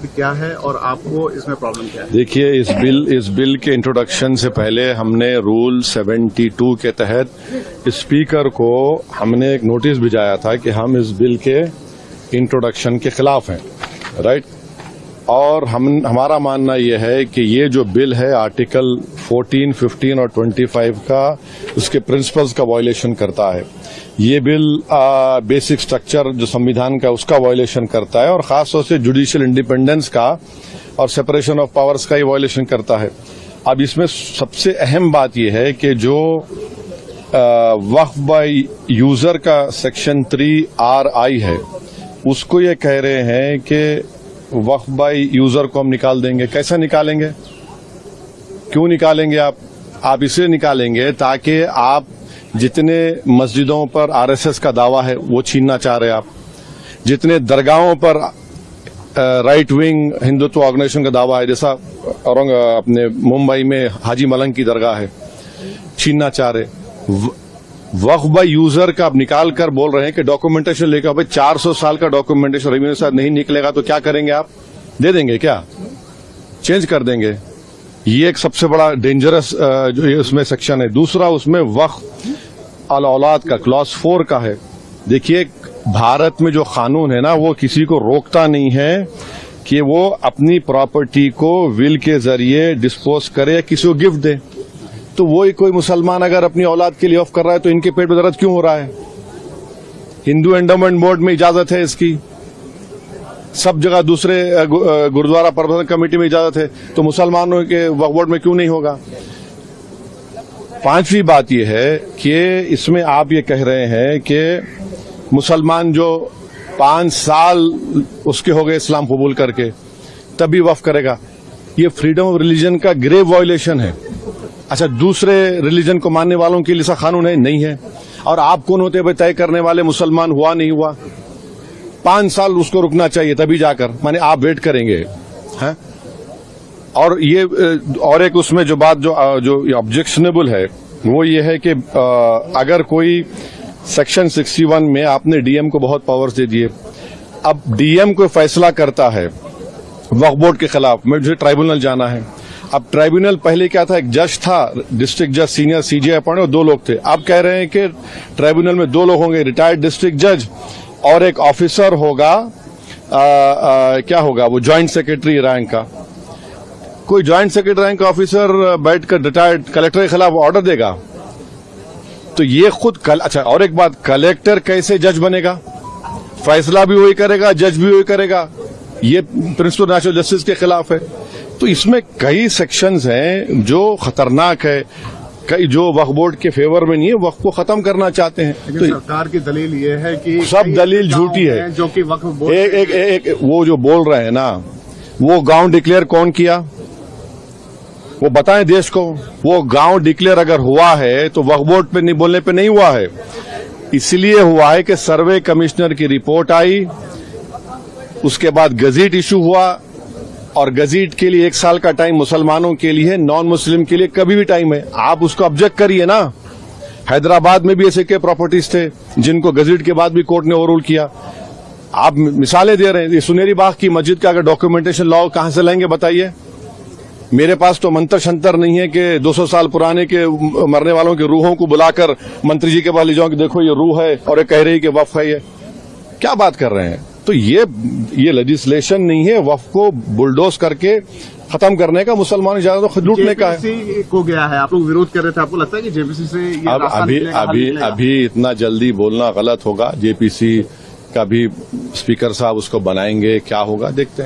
क्या है और आपको इसमें प्रॉब्लम क्या है? देखिए, इस बिल के इंट्रोडक्शन से पहले हमने रूल 72 के तहत स्पीकर को हमने एक नोटिस भिजाया था कि हम इस बिल के इंट्रोडक्शन के खिलाफ हैं, राइट। और हमारा मानना यह है कि ये जो बिल है आर्टिकल 14, 15 और 25 का उसके प्रिंसिपल्स का वायलेशन करता है। ये बिल बेसिक स्ट्रक्चर जो संविधान का उसका वायलेशन करता है और खासतौर से जुडिशियल इंडिपेंडेंस का और सेपरेशन ऑफ पावर्स का ये वायलेशन करता है। अब इसमें सबसे अहम बात यह है कि जो वक्फ बाय यूजर का सेक्शन 3RI है उसको ये कह रहे हैं कि वक्फ बाय यूजर को हम निकाल देंगे। कैसे निकालेंगे, क्यों निकालेंगे? आप इसे निकालेंगे ताकि आप जितने मस्जिदों पर RSS का दावा है वो छीनना चाह रहे हैं, आप जितने दरगाहों पर राइट विंग हिंदुत्व ऑर्गेनाइजेशन का दावा है, जैसा अपने मुंबई में हाजी मलंग की दरगाह है, छीनना चाह रहे। वक्फ बाय यूजर का आप निकाल कर बोल रहे हैं कि डॉक्यूमेंटेशन लेकर, भाई 400 साल का डॉक्यूमेंटेशन रेवेन्यू से नहीं निकलेगा तो क्या करेंगे? आप दे देंगे क्या? चेंज कर देंगे? ये एक सबसे बड़ा डेंजरस जो उसमें सेक्शन है। दूसरा, उसमें वक्फ अल औलाद का क्लॉज 4 का है। देखिए, भारत में जो कानून है ना वो किसी को रोकता नहीं है कि वो अपनी प्रॉपर्टी को विल के जरिए डिस्पोज करे या किसी को गिफ्ट दे। तो वही कोई मुसलमान अगर अपनी औलाद के लिए ऑफ कर रहा है तो इनके पेट में दर्द क्यों हो रहा है? हिंदू एंडोमेंट बोर्ड में इजाजत है इसकी, सब जगह दूसरे गुरुद्वारा प्रबंधन कमेटी में इजाजत है, तो मुसलमानों के वक्फ बोर्ड में क्यों नहीं होगा? पांचवी बात यह है कि इसमें आप ये कह रहे हैं कि मुसलमान जो 5 साल उसके हो गए इस्लाम कबूल करके तभी वक्फ करेगा। ये फ्रीडम ऑफ रिलीजन का ग्रेव वायलेशन है। अच्छा, दूसरे रिलीजन को मानने वालों के लिए ऐसा कानून है? नहीं है। और आप कौन होते हैं तय करने वाले मुसलमान हुआ नहीं हुआ? 5 साल उसको रुकना चाहिए तभी जाकर, माने आप वेट करेंगे हैं? और ये और एक उसमें जो बात जो ऑब्जेक्शनेबल है वो ये है कि अगर कोई सेक्शन 61 में आपने डीएम को बहुत पावर्स दे दिए, अब डीएम को फैसला करता है वक्फ बोर्ड के खिलाफ, मुझे ट्राइब्यूनल जाना है। अब ट्राइब्यूनल पहले क्या था, एक जज था, डिस्ट्रिक्ट जज सीनियर CJ अपॉइंट, और 2 लोग थे। अब कह रहे हैं कि ट्राइब्यूनल में 2 लोग होंगे, रिटायर्ड डिस्ट्रिक्ट जज और एक ऑफिसर होगा, क्या होगा वो, ज्वाइंट सेक्रेटरी रैंक का। कोई ज्वाइंट सेक्रेटरी रैंक का ऑफिसर बैठकर रिटायर्ड कलेक्टर के खिलाफ ऑर्डर देगा? तो ये खुद अच्छा, और एक बात, कलेक्टर कैसे जज बनेगा? फैसला भी वही करेगा, जज भी वही करेगा। ये प्रिंसिपल नेशनल जस्टिस के खिलाफ है। तो इसमें कई सेक्शंस हैं जो खतरनाक है, कई जो वक्फ बोर्ड के फेवर में नहीं है, वक्फ को खत्म करना चाहते हैं। तो सरकार की दलील ये है कि सब दलील झूठी है जो कि वक्फ बोर्ड एक वो जो बोल रहे हैं ना, वो गांव डिक्लेयर कौन किया वो बताएं देश को। वो गांव डिक्लेयर अगर हुआ है तो वक्फ बोर्ड पे नहीं बोलने पे नहीं हुआ है, इसलिए हुआ है कि सर्वे कमिश्नर की रिपोर्ट आई, उसके बाद गजीट इशू हुआ, और गजीट के लिए 1 साल का टाइम मुसलमानों के लिए है, नॉन मुस्लिम के लिए कभी भी टाइम है। आप उसको ऑब्जेक्ट करिए ना। हैदराबाद में भी ऐसे के प्रॉपर्टीज थे जिनको गजीट के बाद भी कोर्ट ने ओवररूल किया। आप मिसालें दे रहे हैं। ये सुनेरी बाग की मस्जिद का अगर डॉक्यूमेंटेशन लाओ कहां से लाएंगे बताइए? मेरे पास तो मंत्र शंतर नहीं है कि 200 साल पुराने के मरने वालों की रूहों को बुलाकर मंत्री जी के पास ले जाऊं कि देखो ये रूह है और ये कह रही कि वक्फ है। ये क्या बात कर रहे हैं? तो ये लेजिस्लेशन नहीं है वक्फ को बुलडोज करके खत्म करने का, मुसलमान ज्यादा तो खुद लूटने का है। जेपीसी को गया है, आप लोग विरोध कर रहे थे, आपको लगता है कि जेपीसी से ये अभी इतना जल्दी बोलना गलत होगा। जेपीसी का भी स्पीकर साहब उसको बनाएंगे, क्या होगा देखते हैं।